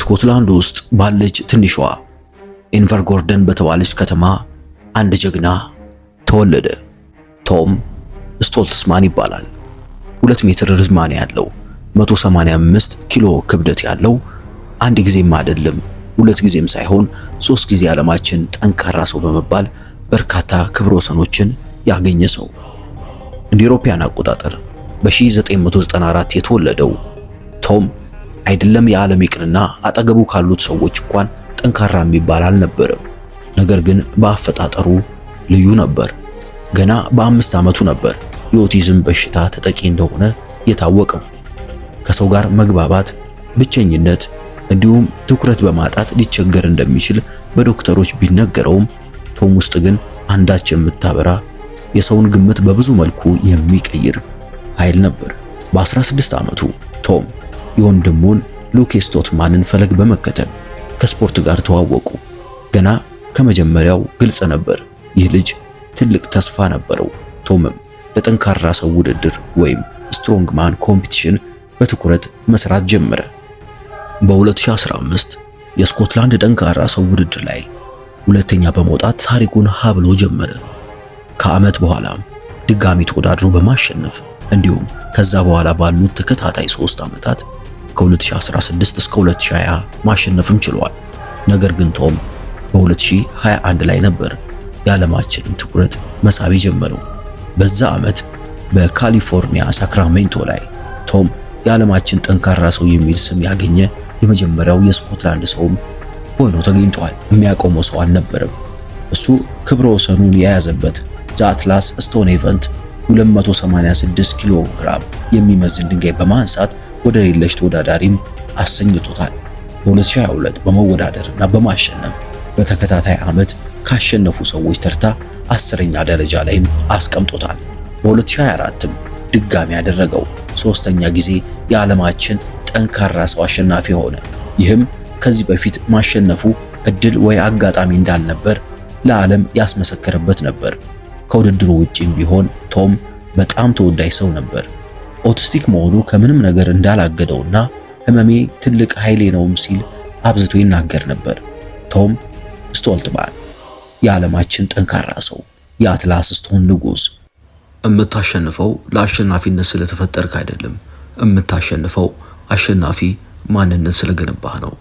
ስኮትላንድ ውስጥ ባለች ትንሿ ኢንቨርጎርደን በተባለች ከተማ አንድ ጀግና ተወለደ። ቶም ስቶልትስማን ይባላል። 2 ሜትር ርዝማኔ ያለው 185 ኪሎ ክብደት ያለው አንድ ጊዜም አይደለም 2 ጊዜም ሳይሆን 3 ጊዜ ዓለማችን ጠንካራ ሰው በመባል በርካታ ክብረ ወሰኖችን ያገኘ ሰው። እንደ አውሮፓውያን አቆጣጠር በ1994 የተወለደው ቶም አይደለም የዓለም ይቅርና አጠገቡ ካሉት ሰዎች እንኳን ጠንካራ የሚባል አልነበረም። ነገር ግን በአፈጣጠሩ ልዩ ነበር። ገና በ5 ዓመቱ ነበር የኦቲዝም በሽታ ተጠቂ እንደሆነ የታወቀው። ከሰው ጋር መግባባት፣ ብቸኝነት እንዲሁም ትኩረት በማጣት ሊቸገር እንደሚችል በዶክተሮች ቢነገረውም ቶም ውስጥ ግን አንዳች የምታበራ የሰውን ግምት በብዙ መልኩ የሚቀይር ኃይል ነበር። በ16 ዓመቱ ቶም የወንድሙን ሉክ ስቶትማንን ፈለግ በመከተል ከስፖርት ጋር ተዋወቁ። ገና ከመጀመሪያው ግልጽ ነበር ይህ ልጅ ትልቅ ተስፋ ነበረው። ቶምም ለጠንካራ ሰው ውድድር ወይም ስትሮንግማን ኮምፒቲሽን በትኩረት መስራት ጀመረ። በ2015 የስኮትላንድ ጠንካራ ሰው ውድድር ላይ ሁለተኛ በመውጣት ታሪኩን ሀብሎ ጀመረ። ከዓመት በኋላም ድጋሚ ተወዳድሮ በማሸነፍ እንዲሁም ከዛ በኋላ ባሉት ተከታታይ 3 ዓመታት ከ2016 እስከ 2020 ማሸነፍም ችሏል። ነገር ግን ቶም በ2021 ላይ ነበር የዓለማችንን ትኩረት መሳብ የጀመረው። በዛ ዓመት በካሊፎርኒያ ሳክራሜንቶ ላይ ቶም የዓለማችን ጠንካራ ሰው የሚል ስም ያገኘ የመጀመሪያው የስኮትላንድ ሰውም ሆኖ ተገኝቷል። የሚያቆመው ሰው አልነበረም። እሱ ክብረ ወሰኑን የያዘበት ዘአትላስ ስቶን ኢቨንት 286 ኪሎ ግራም የሚመዝን ድንጋይ በማንሳት ወደ ሌሎች ተወዳዳሪም አሰኝቶታል። በ2022 በመወዳደርና በማሸነፍ በተከታታይ ዓመት ካሸነፉ ሰዎች ተርታ 10ኛ ደረጃ ላይም አስቀምጦታል። በ2024ም ድጋሚ ያደረገው 3ኛ ጊዜ የዓለማችን ጠንካራ ሰው አሸናፊ ሆነ። ይህም ከዚህ በፊት ማሸነፉ እድል ወይ አጋጣሚ እንዳልነበር ለዓለም ያስመሰከረበት ነበር። ከውድድሩ ውጪም ቢሆን ቶም በጣም ተወዳጅ ሰው ነበር። ኦቲስቲክ መሆኑ ከምንም ነገር እንዳላገደውና ህመሜ ትልቅ ኃይሌ ነውም ሲል አብዝቶ ይናገር ነበር። ቶም ስቶልትማን የዓለማችን ጠንካራ ሰው፣ የአትላስ ስቶን ንጉስ። እምታሸንፈው ለአሸናፊነት ስለተፈጠርክ አይደለም፣ እምታሸንፈው አሸናፊ ማንነት ስለገነባህ ነው።